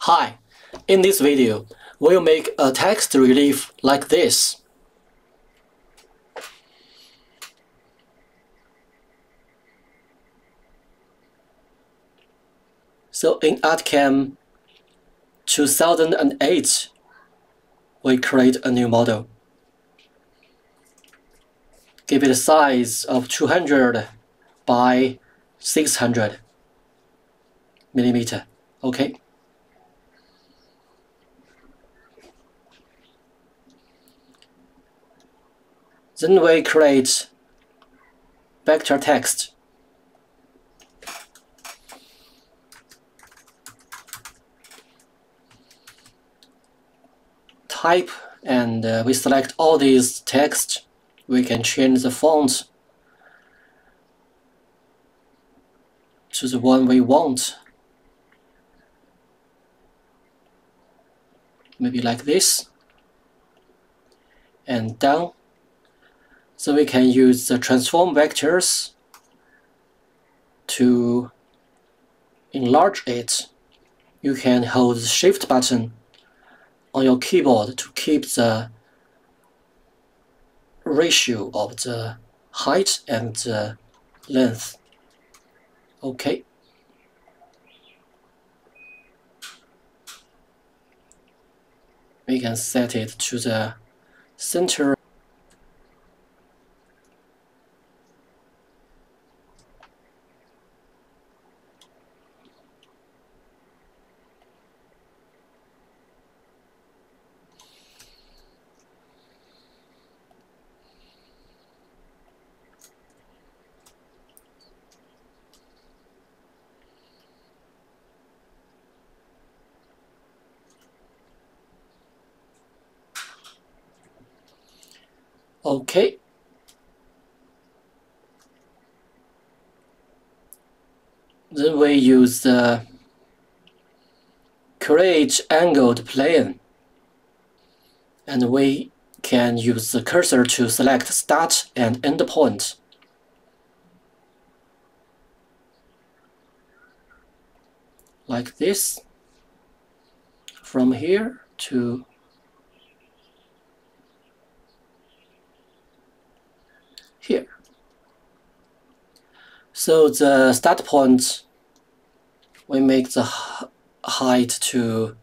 Hi, in this video, we'll make a text relief like this. So in ArtCAM 2008, we create a new model. Give it a size of 200 by 600 millimeter. Okay. Then we create vector text. Type, and we select all these text. We can change the font to the one we want. Maybe like this. And done. So we can use the transform vectors to enlarge it. You can hold the Shift button on your keyboard to keep the ratio of the height and the length. Okay. We can set it to the center. Okay. Then we use the create angled plane, and we can use the cursor to select start and end point. Like this, from here to here. So the start point, we make the height to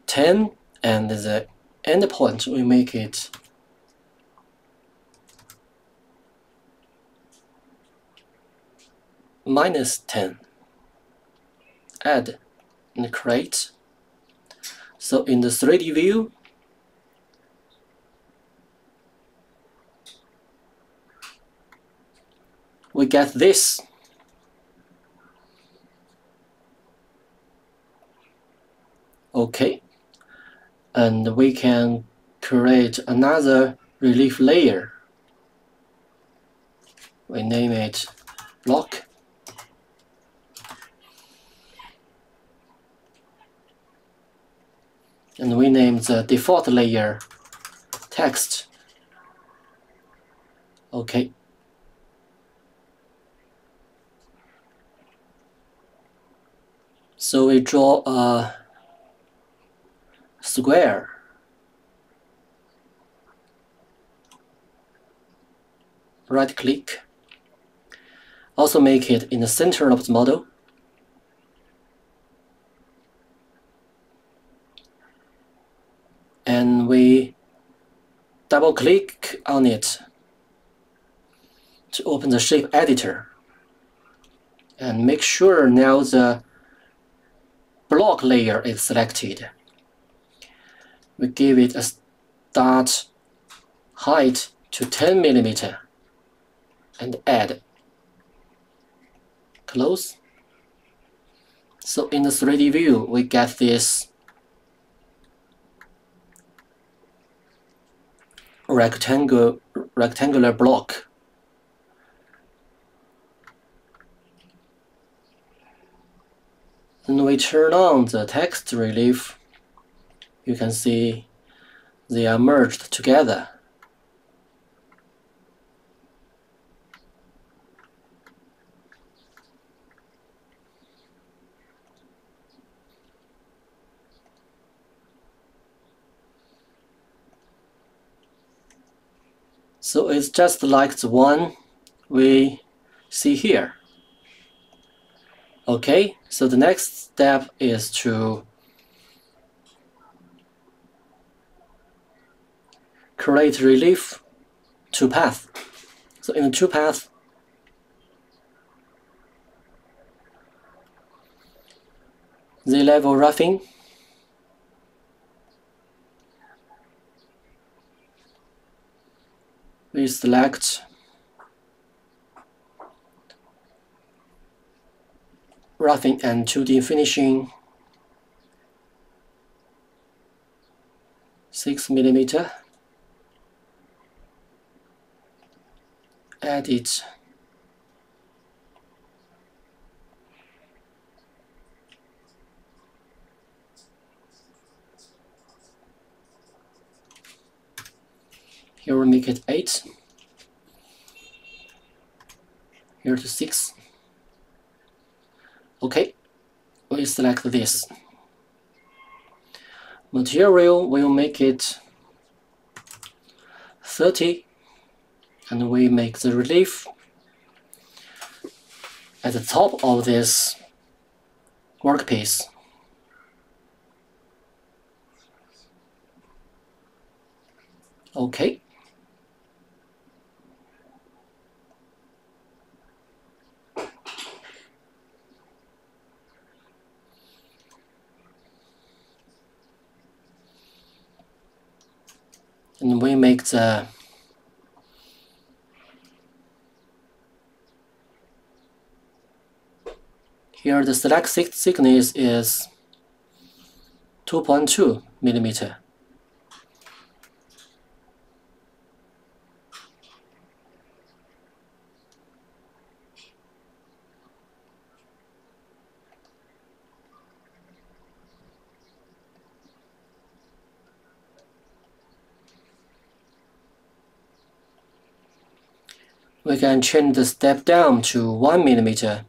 10, and the end point, we make it -10. Add and create. So in the 3D view, we get this. Okay. And we can create another relief layer. We name it block. And we name the default layer text. Okay. So we draw a square. Right click. Also make it in the center of the model. And we double click on it to open the shape editor. And make sure now the block layer is selected. We give it a start height to 10 millimeter and add. Close. So in the 3D view, we get this rectangular block. Then we turn on the text relief. You can see they are merged together. So it's just like the one we see here. Okay, so the next step is to create relief toolpath. So in the toolpath, Z-level roughing, we select roughing and 2D finishing 6mm, edit, here we make it 8, here to 6. Okay, we select this. Material, we'll make it 30, and we make the relief at the top of this workpiece. Okay. And we make the here the select thickness is 2.2 millimeter. We can change the step down to 1 millimeter.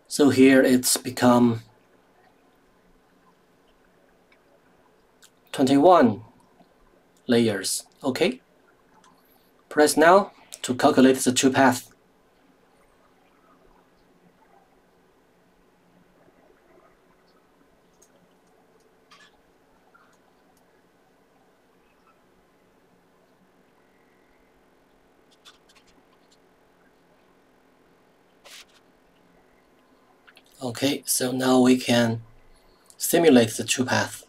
So here it's become 21 layers. Okay. Press now to calculate the toolpath. Okay, so now we can simulate the toolpath.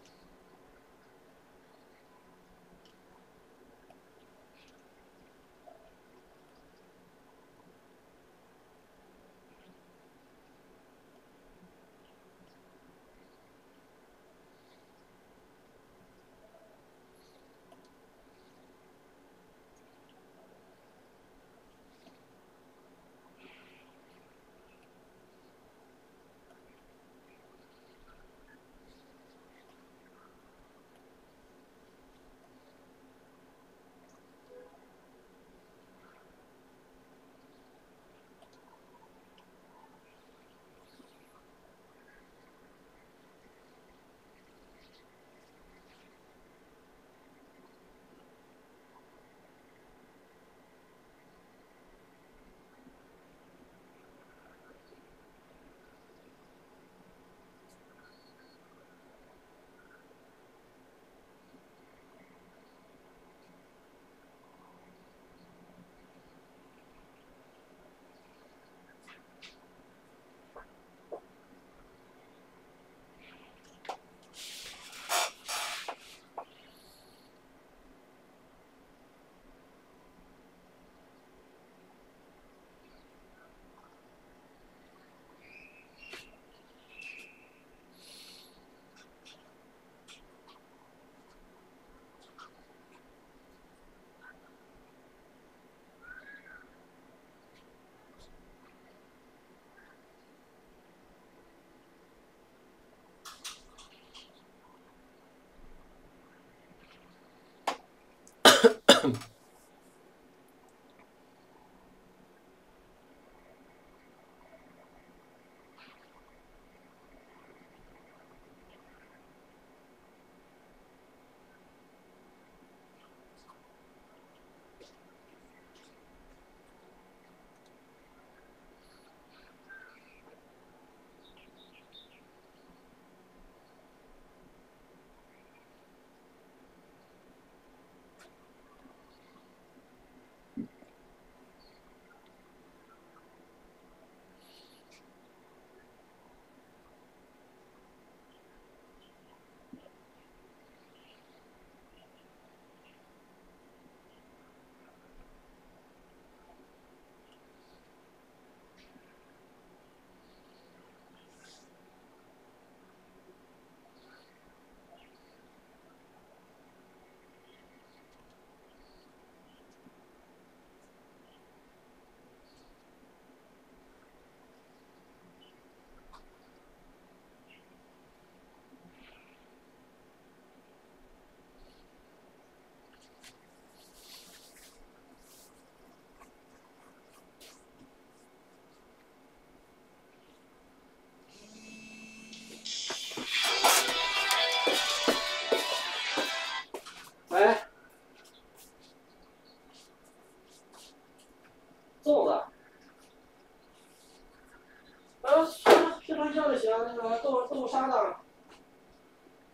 睡觉就行，那个豆沙的。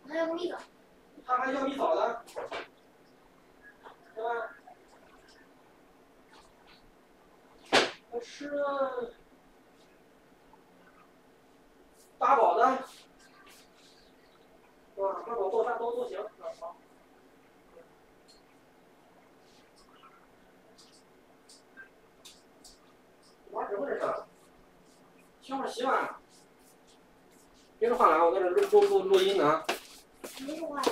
还要米枣。他还要米枣的，是吧？还吃八宝的，是吧？八宝豆沙都行，好。玩什么这是？小会洗碗。别说话了啊，我在这录音呢啊。没说话。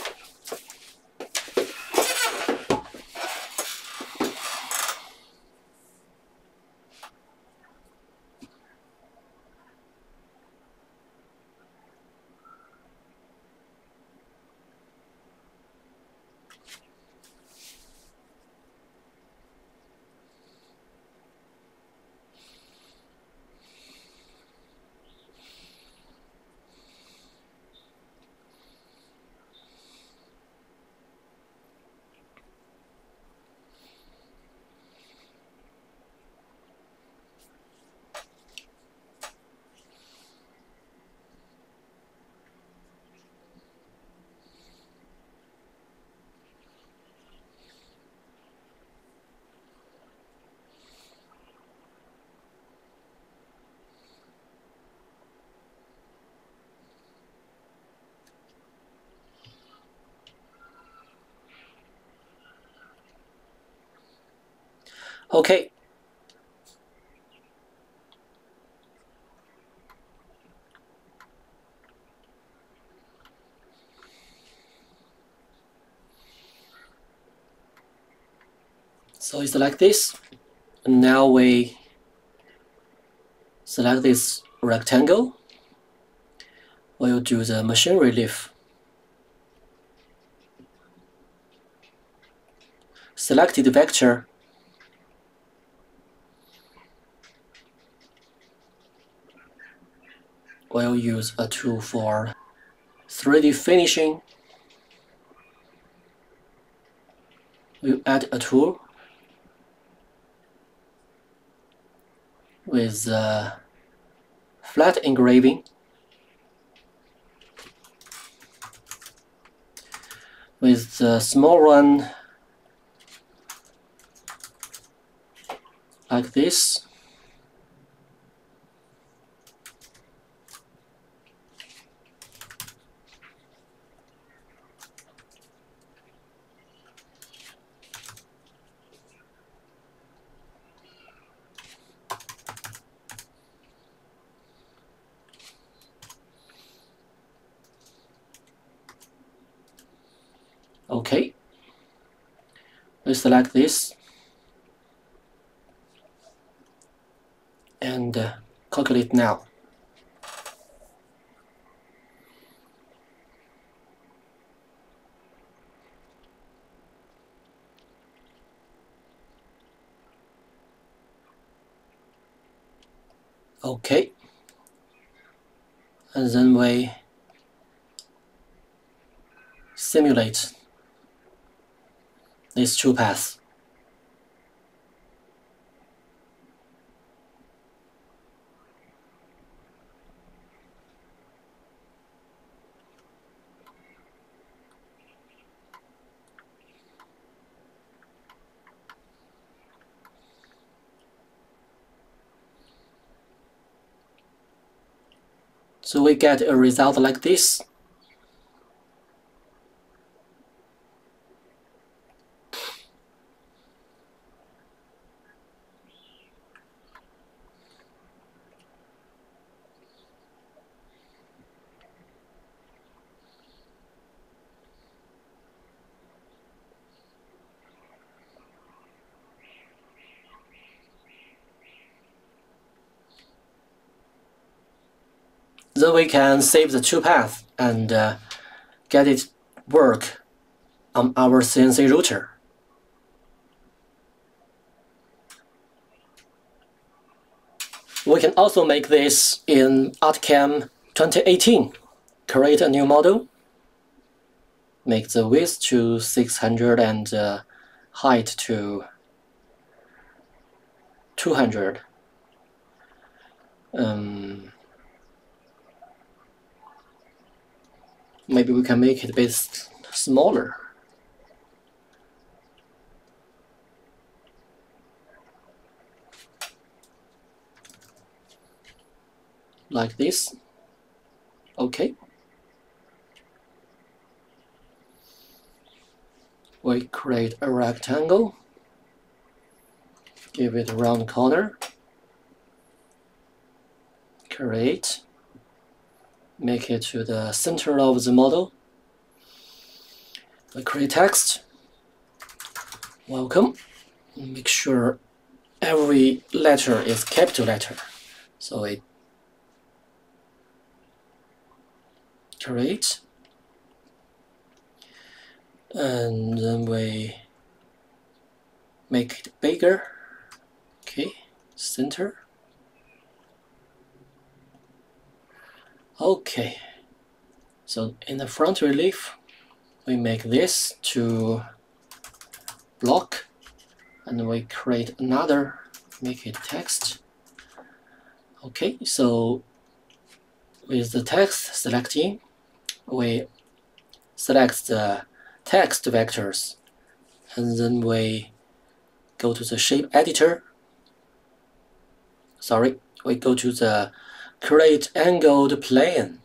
Okay. So it's like this. And now we select this rectangle. We'll do the machine relief. Selected vector. We'll use a tool for 3D finishing. We'll add a tool with flat engraving. With the small one like this. Okay. We select this and calculate now. Okay. And then we simulate these two paths. So we get a result like this. Then we can save the two paths and get it work on our CNC router. We can also make this in ArtCAM 2018. Create a new model. Make the width to 600 and height to 200. Maybe we can make it a bit smaller. Like this. Okay. We create a rectangle. Give it a round corner. Create. Make it to the center of the model. We create text. Welcome. Make sure every letter is capital letter. So we create. And then we make it bigger. Okay, center. Okay, so in the front relief, we make this to block, and we create another, make it text. Okay, so with the text selecting, we select the text vectors, and then we go to the shape editor. Sorry, we go to the create angled plane.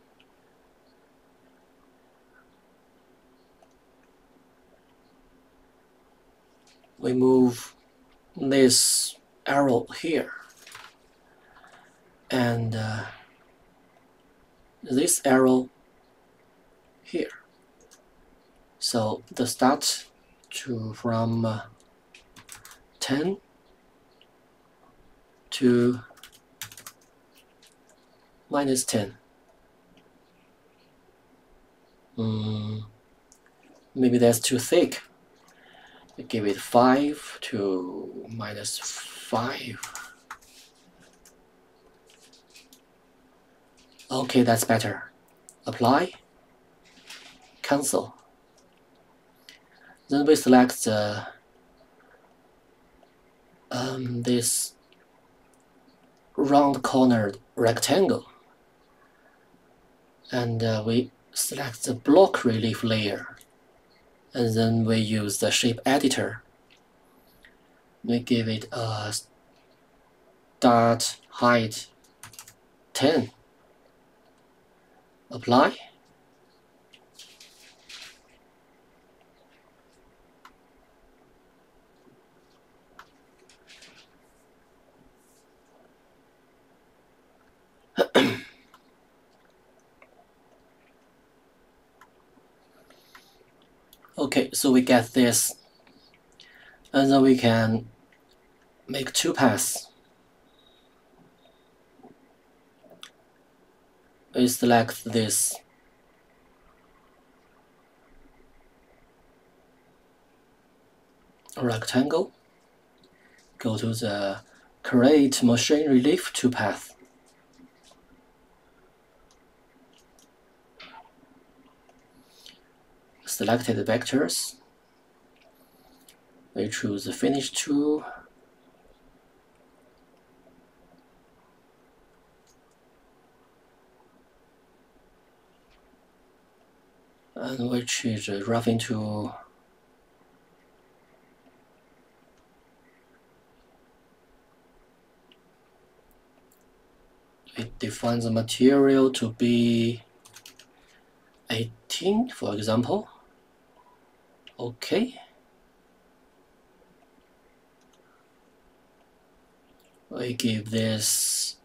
We move this arrow here, and this arrow here. So the start to from 10 to -10. Maybe that's too thick. We give it 5 to -5. Okay, that's better. Apply. Cancel. Then we select the this round cornered rectangle, and we select the block relief layer, and then we use the shape editor. We give it a start height 10. Apply. Okay, so we get this, and then we can make 2 paths. We select this rectangle, go to the create machine relief 2 path. Selected vectors. We choose the finish tool. And we choose the roughing tool. It defines the material to be 18, for example. Okay. We give this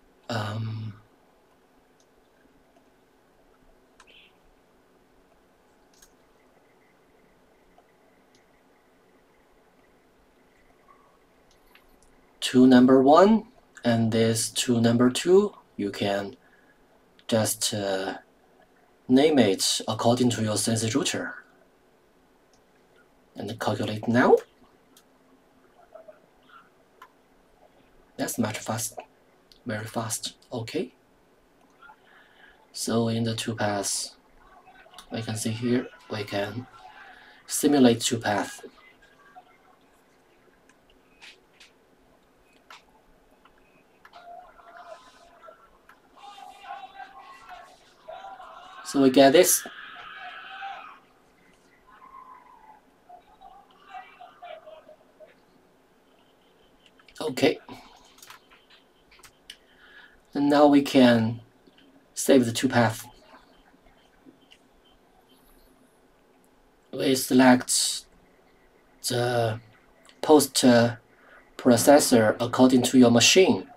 2 number 1 and this 2 number 2. You can just name it according to your CNC router and calculate now. That's much fast, very fast. Okay. So in the 2 paths, we can see here we can simulate 2 paths. So we get this. Okay. And now we can save the two paths. We select the post processor according to your machine.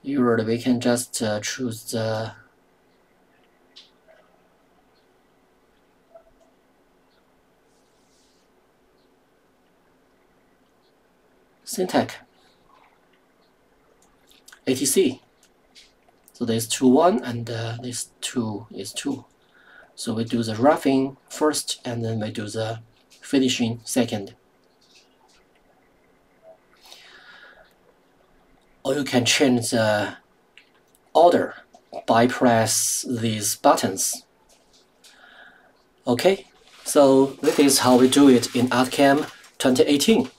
Usually we can just choose the syntax ATC. So this 2.1 and this 2 is 2. So we do the roughing first and then we do the finishing second. Or you can change the order by press these buttons. Okay, so this is how we do it in ArtCAM 2018.